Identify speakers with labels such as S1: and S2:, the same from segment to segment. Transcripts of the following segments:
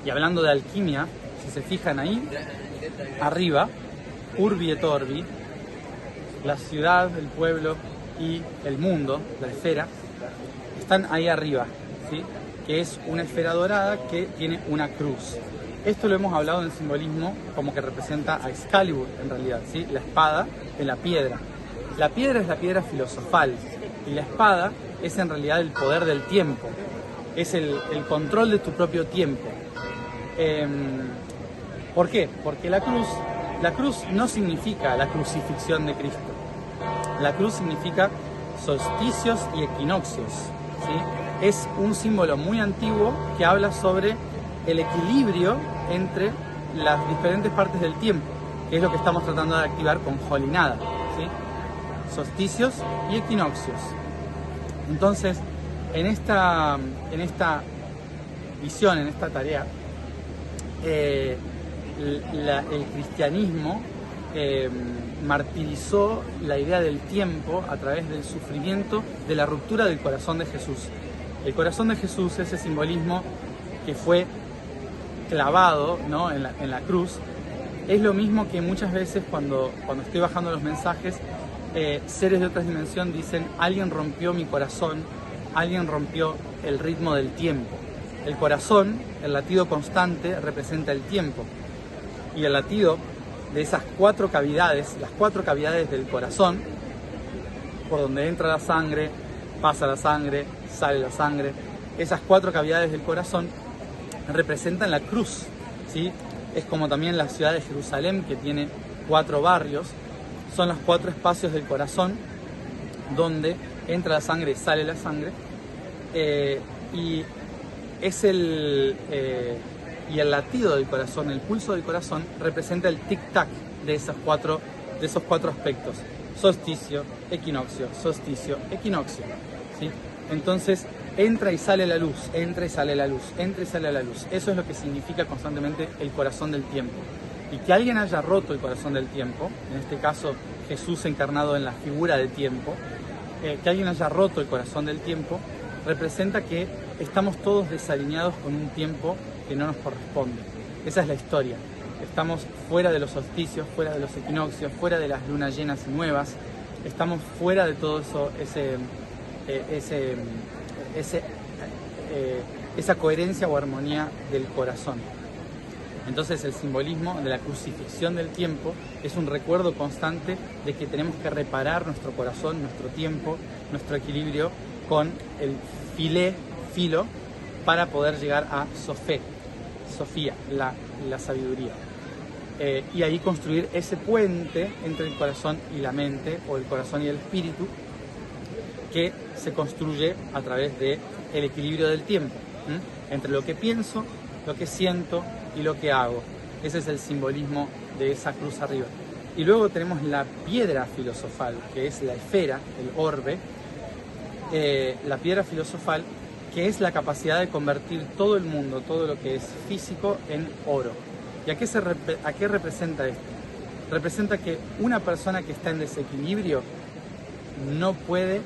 S1: Y hablando de alquimia, si se fijan ahí, arriba, Urbi et Orbi, la ciudad, el pueblo y el mundo, la esfera, están ahí arriba, ¿sí? Que es una esfera dorada que tiene una cruz. Esto lo hemos hablado en el simbolismo como que representa a Excalibur, en realidad, ¿sí? La espada de la piedra. La piedra es la piedra filosofal y la espada es en realidad el poder del tiempo, es el control de tu propio tiempo. ¿Por qué? Porque la cruz no significa la crucifixión de Cristo. La cruz significa solsticios y equinoccios, ¿sí? Es un símbolo muy antiguo que habla sobre el equilibrio entre las diferentes partes del tiempo, que es lo que estamos tratando de activar con Jolinada, ¿sí? Solsticios y equinoccios. Entonces, en esta visión, en esta tarea, el cristianismo martirizó la idea del tiempo a través del sufrimiento de la ruptura del corazón de Jesús. El corazón de Jesús, ese simbolismo que fue clavado, ¿no?, en la cruz, es lo mismo que muchas veces cuando estoy bajando los mensajes, seres de otra dimensión dicen: alguien rompió mi corazón, alguien rompió el ritmo del tiempo. El corazón, el latido constante, representa el tiempo. Y el latido de esas 4 cavidades, las 4 cavidades del corazón, por donde entra la sangre, pasa la sangre, sale la sangre, esas 4 cavidades del corazón representan la cruz, ¿sí? Es como también la ciudad de Jerusalén, que tiene 4 barrios, son los 4 espacios del corazón donde entra la sangre y sale la sangre, y es el latido del corazón, el pulso del corazón, representa el tic-tac de esos cuatro aspectos: solsticio, equinoccio, solsticio, equinoccio, ¿sí? Entonces, entra y sale la luz, entra y sale la luz, entra y sale la luz. Eso es lo que significa constantemente el corazón del tiempo. Y que alguien haya roto el corazón del tiempo, en este caso Jesús encarnado en la figura de tiempo, que alguien haya roto el corazón del tiempo, representa que estamos todos desalineados con un tiempo que no nos corresponde. Esa es la historia. Estamos fuera de los solsticios, fuera de los equinoccios, fuera de las lunas llenas y nuevas. Estamos fuera de todo eso, esa coherencia o armonía del corazón. Entonces, el simbolismo de la crucifixión del tiempo es un recuerdo constante de que tenemos que reparar nuestro corazón, nuestro tiempo, nuestro equilibrio con el filo, para poder llegar a Sofía, la sabiduría. Y ahí construir ese puente entre el corazón y la mente, o el corazón y el espíritu, que se construye a través del equilibrio del tiempo, entre lo que pienso, lo que siento y lo que hago. Ese es el simbolismo de esa cruz arriba. Y luego tenemos la piedra filosofal, que es la esfera, el orbe, la piedra filosofal, que es la capacidad de convertir todo el mundo, todo lo que es físico, en oro. ¿Y a qué representa esto? Representa que una persona que está en desequilibrio no puede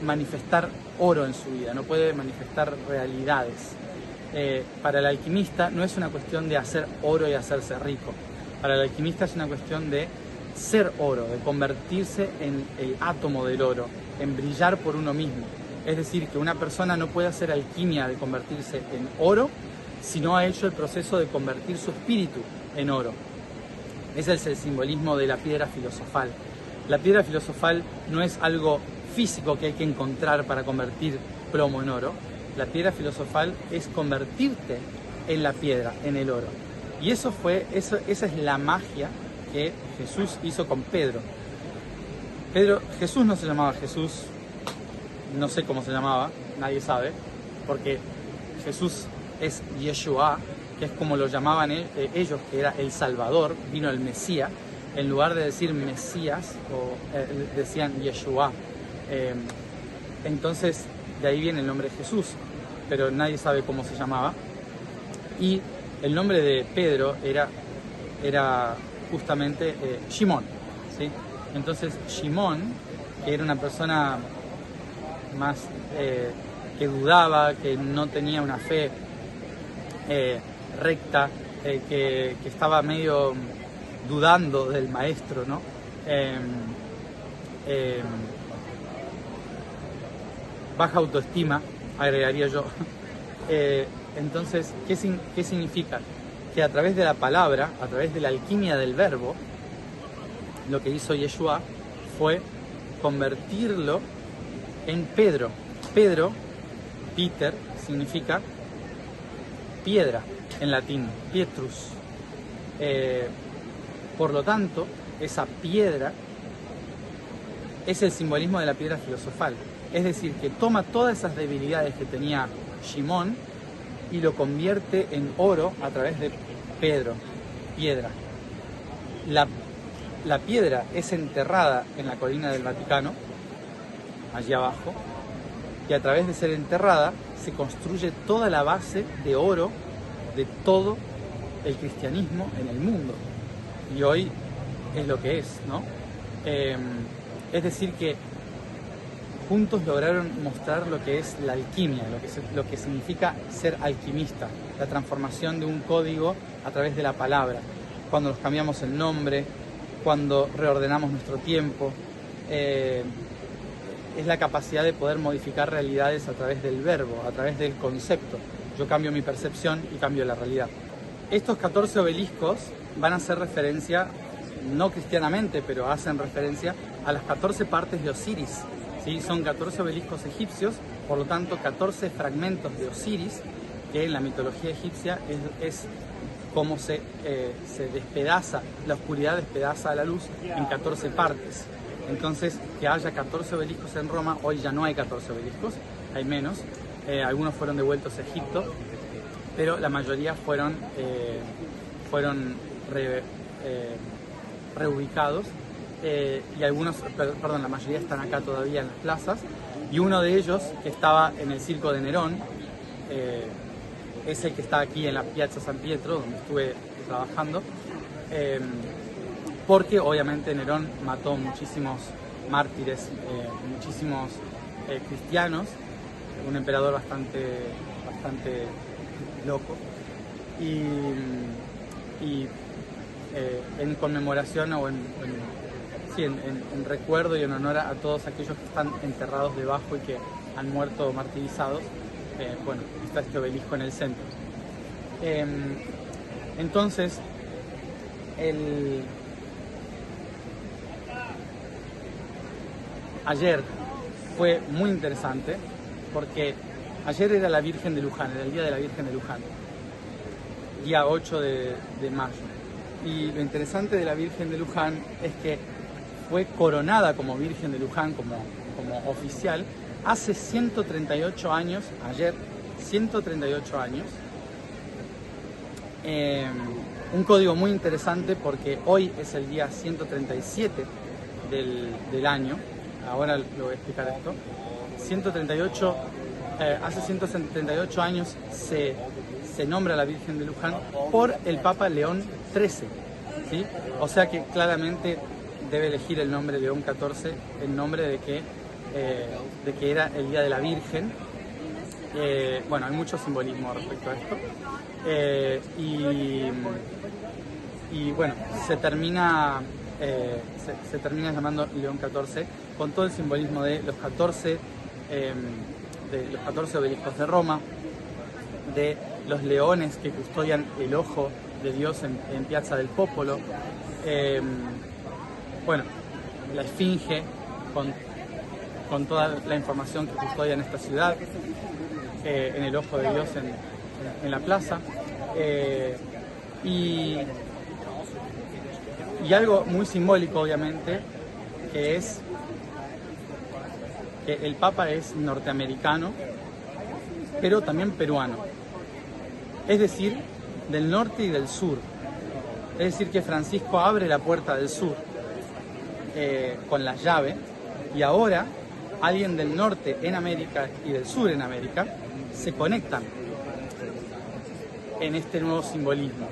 S1: manifestar oro en su vida, no puede manifestar realidades. Para el alquimista no es una cuestión de hacer oro y hacerse rico. Para el alquimista es una cuestión de ser oro, de convertirse en el átomo del oro, en brillar por uno mismo. Es decir, que una persona no puede hacer alquimia de convertirse en oro si no ha hecho el proceso de convertir su espíritu en oro. Ese es el simbolismo de la piedra filosofal. La piedra filosofal no es algo físico que hay que encontrar para convertir plomo en oro. La piedra filosofal es convertirte en la piedra, en el oro. Y esa es la magia que Jesús hizo con Pedro. Jesús no se llamaba Jesús, no sé cómo se llamaba, nadie sabe, porque Jesús es Yeshua, que es como lo llamaban ellos, que era el Salvador, vino el Mesías. En lugar de decir Mesías, decían Yeshua. Entonces, de ahí viene el nombre de Jesús, pero nadie sabe cómo se llamaba. Y el nombre de Pedro era justamente Shimón, ¿sí? Entonces, Shimón, que era una persona más que dudaba, que no tenía una fe recta, que estaba medio dudando del maestro, ¿no? Baja autoestima, agregaría yo. Entonces, ¿qué significa? Que a través de la palabra, a través de la alquimia del verbo, lo que hizo Yeshua fue convertirlo en Pedro. Pedro, Peter, significa piedra en latín, Pietrus. Por lo tanto, esa piedra es el simbolismo de la piedra filosofal. Es decir, que toma todas esas debilidades que tenía Shimón y lo convierte en oro a través de Pedro, piedra. La piedra es enterrada en la colina del Vaticano, allí abajo, y a través de ser enterrada se construye toda la base de oro de todo el cristianismo en el mundo. Y hoy es lo que es, ¿no? Es decir que juntos lograron mostrar lo que es la alquimia, lo que significa ser alquimista, la transformación de un código a través de la palabra, cuando nos cambiamos el nombre, cuando reordenamos nuestro tiempo, es la capacidad de poder modificar realidades a través del verbo, a través del concepto. Yo cambio mi percepción y cambio la realidad. Estos 14 obeliscos van a hacer referencia, no cristianamente, pero hacen referencia a las 14 partes de Osiris. ¿Sí? Son 14 obeliscos egipcios, por lo tanto 14 fragmentos de Osiris, que en la mitología egipcia es cómo se despedaza, la oscuridad despedaza a la luz en 14 partes. Entonces, que haya 14 obeliscos en Roma, hoy ya no hay 14 obeliscos, hay menos. Algunos fueron devueltos a Egipto, pero la mayoría fueron reubicados. Y algunos, perdón, la mayoría están acá todavía en las plazas, y uno de ellos, que estaba en el circo de Nerón, es el que está aquí en la Piazza San Pietro, donde estuve trabajando, porque obviamente Nerón mató muchísimos mártires, muchísimos cristianos, un emperador bastante loco, y en conmemoración o en recuerdo y en honor a todos aquellos que están enterrados debajo y que han muerto martirizados, bueno, está este obelisco en el centro. Entonces, ayer fue muy interesante porque ayer era la Virgen de Luján, era el día de la Virgen de Luján, día 8 de mayo. Y lo interesante de la Virgen de Luján es que fue coronada como Virgen de Luján, como oficial, hace 138 años, ayer, 138 años. Un código muy interesante porque hoy es el día 137 del año, ahora lo voy a explicar esto. 138, hace 138 años se nombra a la Virgen de Luján por el Papa León XIII, ¿sí? O sea que claramente debe elegir el nombre León XIV en nombre de que era el Día de la Virgen. Bueno, hay mucho simbolismo respecto a esto. Y bueno, se termina llamando León XIV con todo el simbolismo de los 14 obeliscos de Roma, de los leones que custodian el ojo de Dios en Piazza del Popolo, bueno, la esfinge con toda la información que custodia en esta ciudad, en el ojo de Dios en la plaza, y algo muy simbólico obviamente, que es que el Papa es norteamericano, pero también peruano, es decir, del norte y del sur. Es decir, que Francisco abre la puerta del sur con la llave, y ahora alguien del norte en América y del sur en América se conectan en este nuevo simbolismo.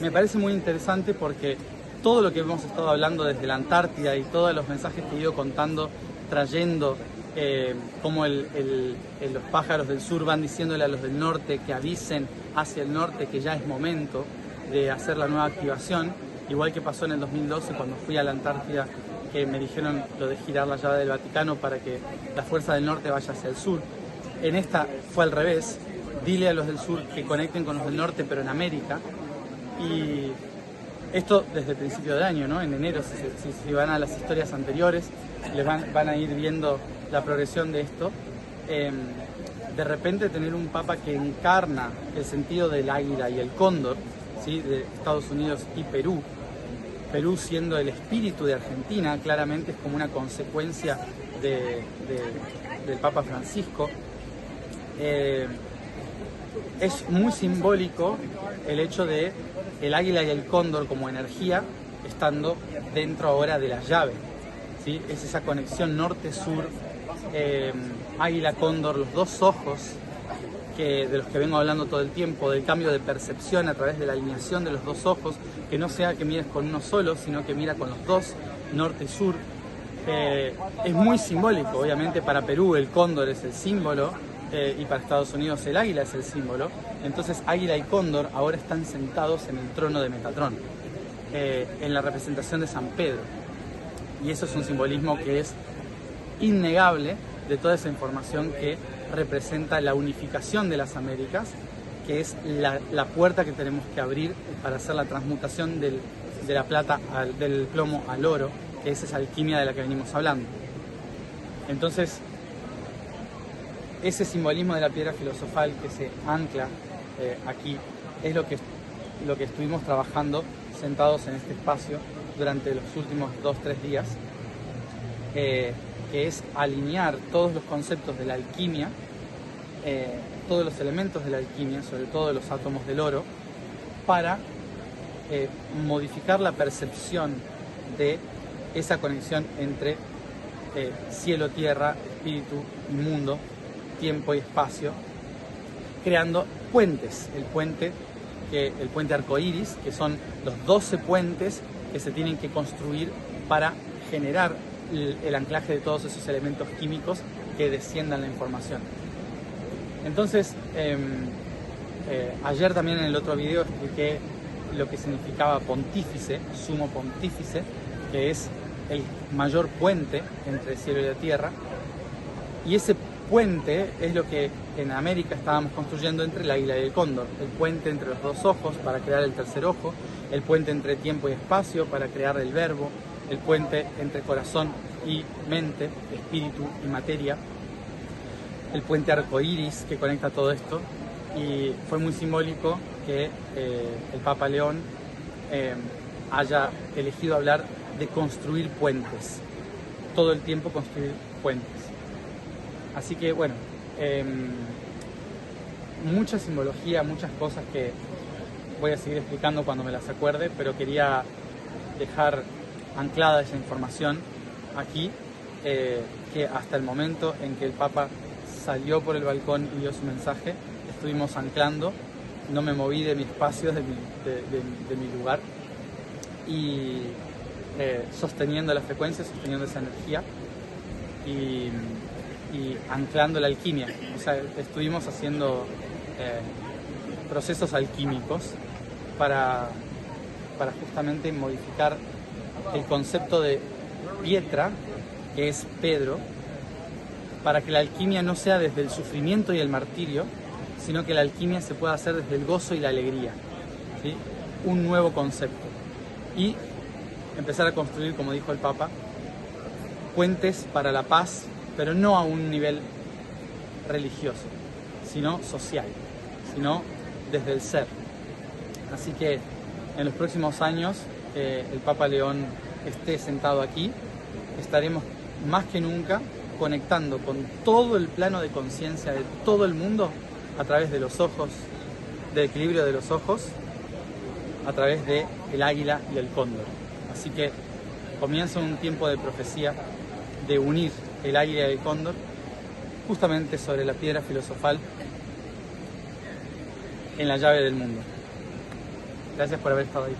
S1: Me parece muy interesante porque todo lo que hemos estado hablando desde la Antártida y todos los mensajes que he ido contando, trayendo cómo los pájaros del sur van diciéndole a los del norte que avisen hacia el norte que ya es momento de hacer la nueva activación, igual que pasó en el 2012 cuando fui a la Antártida, que me dijeron lo de girar la llave del Vaticano para que la fuerza del norte vaya hacia el sur. En esta fue al revés, dile a los del sur que conecten con los del norte, pero en América. Y esto desde el principio del año, ¿no? En enero, si van a las historias anteriores, les van a ir viendo la progresión de esto. De repente tener un papa que encarna el sentido del águila y el cóndor, ¿sí? De Estados Unidos y Perú. Perú siendo el espíritu de Argentina, claramente es como una consecuencia del Papa Francisco. Es muy simbólico el hecho de el águila y el cóndor como energía estando dentro ahora de la llave, ¿sí? Es esa conexión norte-sur, águila-cóndor, los dos ojos de los que vengo hablando todo el tiempo, del cambio de percepción a través de la alineación de los dos ojos, que no sea que mires con uno solo, sino que mira con los dos, norte y sur. Es muy simbólico, obviamente para Perú el cóndor es el símbolo, y para Estados Unidos el águila es el símbolo. Entonces águila y cóndor ahora están sentados en el trono de Metatrón, en la representación de San Pedro. Y eso es un simbolismo que es innegable de toda esa información que representa la unificación de las Américas, que es la puerta que tenemos que abrir para hacer la transmutación de la plata, del plomo al oro, que es esa alquimia de la que venimos hablando. Entonces, ese simbolismo de la piedra filosofal que se ancla aquí es lo que estuvimos trabajando sentados en este espacio durante los últimos 2-3 días, que es alinear todos los conceptos de la alquimia, todos los elementos de la alquimia, sobre todo los átomos del oro, para modificar la percepción de esa conexión entre cielo, tierra, espíritu y mundo, tiempo y espacio, creando puentes, el puente arcoíris, que son los 12 puentes que se tienen que construir para generar el anclaje de todos esos elementos químicos que desciendan la información. Entonces, ayer también en el otro video expliqué lo que significaba pontífice, sumo pontífice, que es el mayor puente entre el cielo y la tierra, y ese puente es lo que en América estábamos construyendo entre el águila y el cóndor, el puente entre los dos ojos para crear el tercer ojo, el puente entre tiempo y espacio para crear el verbo, el puente entre corazón y mente, espíritu y materia, el puente arcoíris que conecta todo esto. Y fue muy simbólico que el Papa León haya elegido hablar de construir puentes, todo el tiempo construir puentes. Así que bueno, mucha simbología, muchas cosas que voy a seguir explicando cuando me las acuerde, pero quería dejar anclada esa información aquí, que hasta el momento en que el Papa salió por el balcón y dio su mensaje, estuvimos anclando, no me moví de mi espacio, de mi lugar, y sosteniendo la frecuencia, sosteniendo esa energía y anclando la alquimia. O sea, estuvimos haciendo procesos alquímicos para justamente modificar el concepto de Pietra, que es Pedro, para que la alquimia no sea desde el sufrimiento y el martirio, sino que la alquimia se pueda hacer desde el gozo y la alegría, ¿sí? Un nuevo concepto. Y empezar a construir, como dijo el Papa, puentes para la paz, pero no a un nivel religioso, sino social, sino desde el ser. Así que en los próximos años, el Papa León esté sentado aquí, estaremos más que nunca conectando con todo el plano de conciencia de todo el mundo a través de los ojos, del equilibrio de los ojos, a través del águila y el cóndor. Así que comienza un tiempo de profecía, de unir el águila y el cóndor justamente sobre la piedra filosofal en la llave del mundo. Gracias por haber estado ahí.